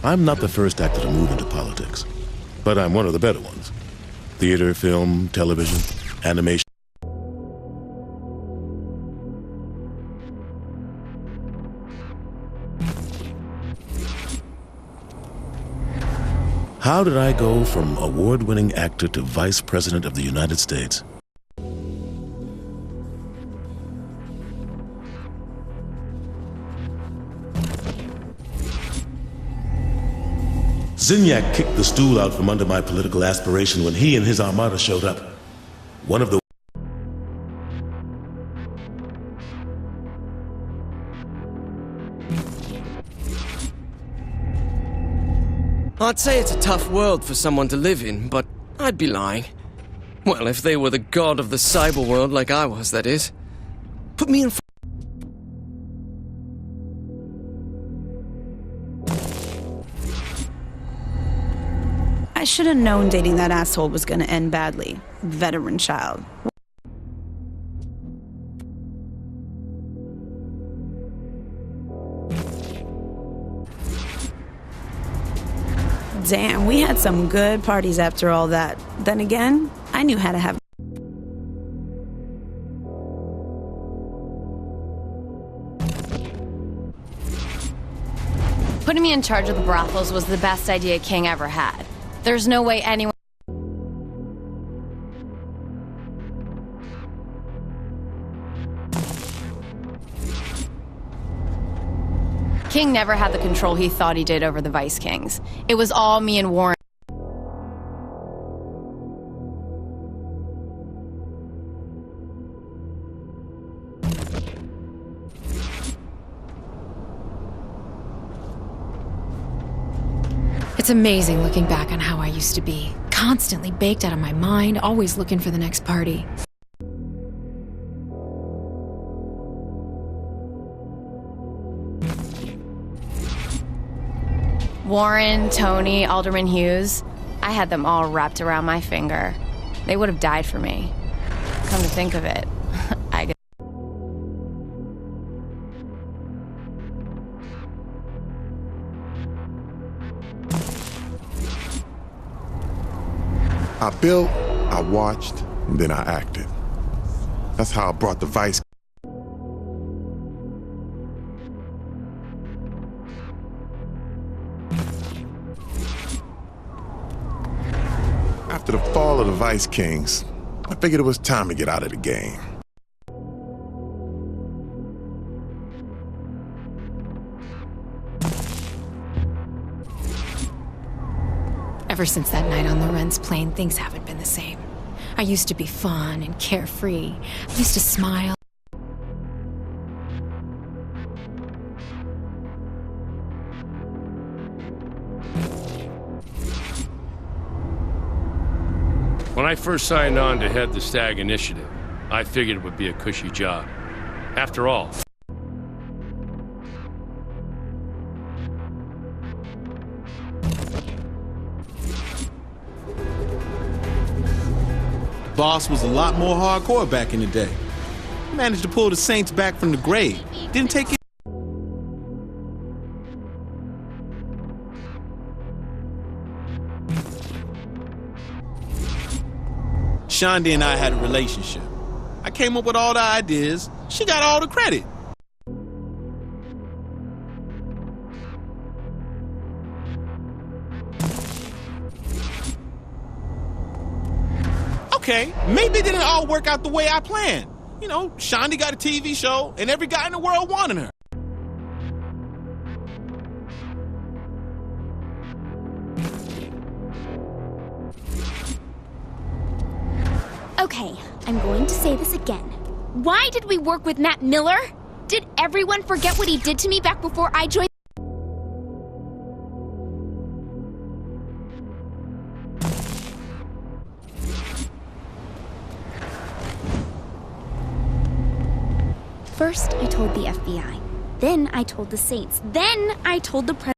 I'm not the first actor to move into politics, but I'm one of the better ones. Theater, film, television, animation. How did I go from award-winning actor to Vice President of the United States? Zinyak kicked the stool out from under my political aspiration when he and his armada showed up. One of the I'd say it's a tough world for someone to live in, but I'd be lying. Well, if they were the god of the cyber world like I was, that is. Put me in front. I should have known dating that asshole was gonna end badly. Veteran child. Damn, we had some good parties after all that. Then again, I knew how to have... Putting me in charge of the brothels was the best idea King ever had. There's no way anyone... King never had the control he thought he did over the Vice Kings. It was all me and Warren. It's amazing looking back on how I used to be. Constantly baked out of my mind, always looking for the next party. Warren, Tony, Alderman Hughes, I had them all wrapped around my finger. They would have died for me. Come to think of it, I guess. I built, I watched, and then I acted. That's how I brought the Vice. After the fall of the Vice Kings, I figured it was time to get out of the game. Ever since that night on Lorenz plane, things haven't been the same. I used to be fun and carefree. I used to smile. When I first signed on to head the Stag Initiative, I figured it would be a cushy job. After all, Boss was a lot more hardcore back in the day. Managed to pull the Saints back from the grave. Didn't take it. Shonda and I had a relationship. I came up with all the ideas. She got all the credit. Okay, maybe it didn't all work out the way I planned. You know, Shonda got a TV show, and every guy in the world wanted her. Okay, I'm going to say this again. Why did we work with Matt Miller? Did everyone forget what he did to me back before I joined? First, I told the FBI. Then I told the Saints. Then I told the president.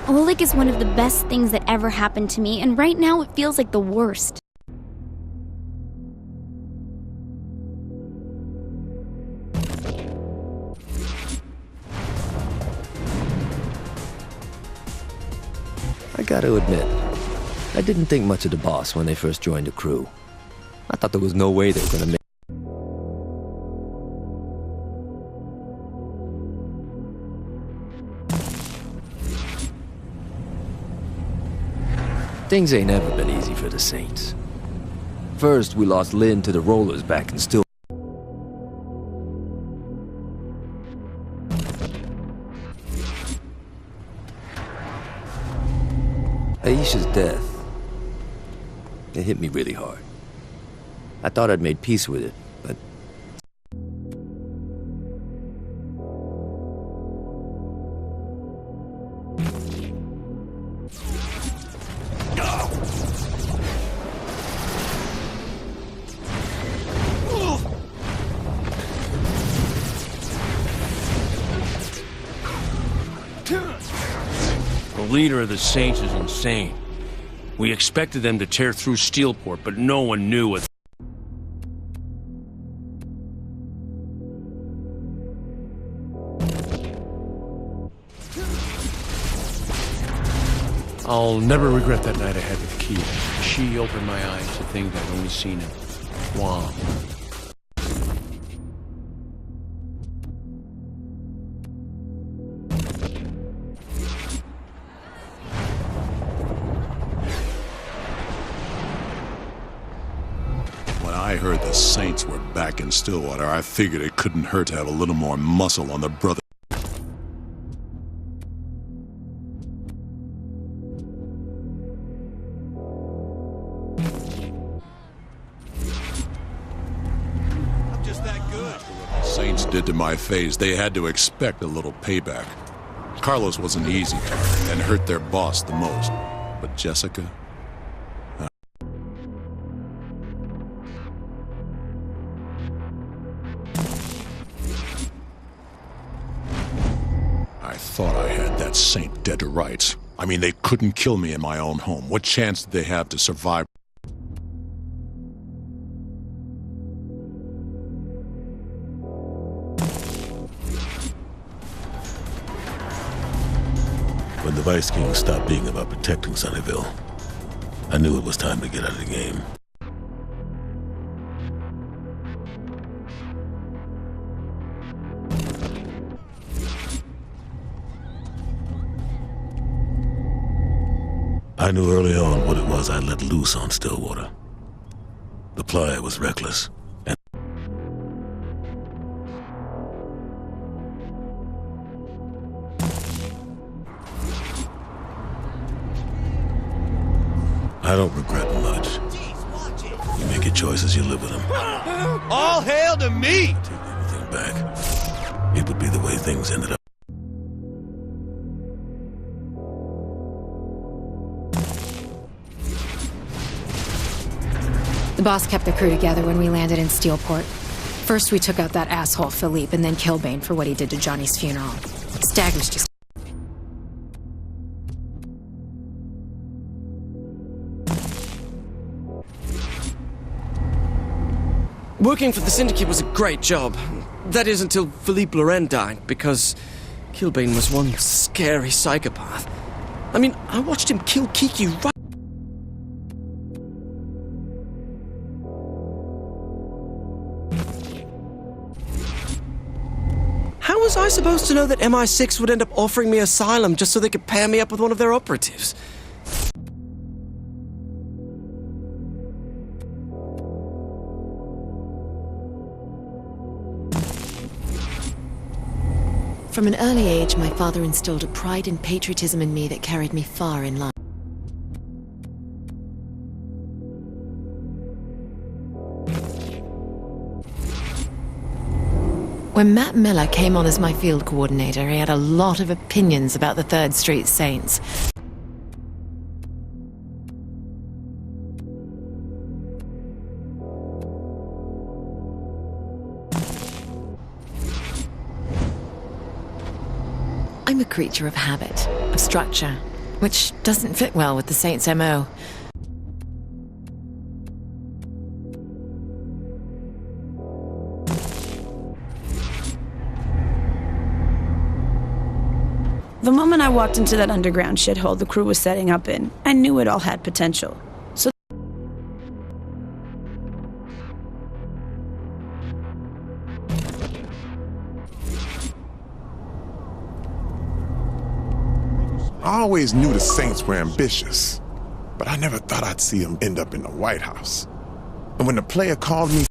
Oleg is one of the best things that ever happened to me, and right now it feels like the worst. I gotta admit, I didn't think much of the boss when they first joined the crew. I thought there was no way they were gonna make... Things ain't ever been easy for the Saints. First, we lost Lynn to the Rollers back in Still. Aisha's death, it hit me really hard. I thought I'd made peace with it, but... The leader of the Saints is insane. We expected them to tear through Steelport, but no one knew what... I'll never regret that night I had with Key. She opened my eyes to things I'd only seen in Guam. When I heard the Saints were back in Stillwater, I figured it couldn't hurt to have a little more muscle on the brother. I'm just that good. What the Saints did to my face, they had to expect a little payback. Carlos was an easy target and hurt their boss the most. But Jessica? I thought I had that Saint dead to rights. I mean, they couldn't kill me in my own home. What chance did they have to survive? When the Vice King stopped being about protecting Sunnyvale, I knew it was time to get out of the game. I knew early on what it was I let loose on Stillwater. The ply was reckless. I don't regret much. You make your choices, you live with them. All hail to me! Take anything back, it would be the way things ended up. The boss kept the crew together when we landed in Steelport. First, we took out that asshole Philippe, and then Killbane for what he did to Johnny's funeral. Stagg was just... Working for the Syndicate was a great job. That is until Philippe Loren died, because Killbane was one scary psychopath. I mean, I watched him kill Kiki right... How was I supposed to know that MI6 would end up offering me asylum just so they could pair me up with one of their operatives? From an early age, my father instilled a pride and patriotism in me that carried me far in life. When Matt Miller came on as my field coordinator, he had a lot of opinions about the 3rd Street Saints. I'm a creature of habit, of structure. which doesn't fit well with the Saints' MO. The moment I walked into that underground shithole the crew was setting up in, I knew it all had potential. So I always knew the Saints were ambitious, but I never thought I'd see them end up in the White House. And when the player called me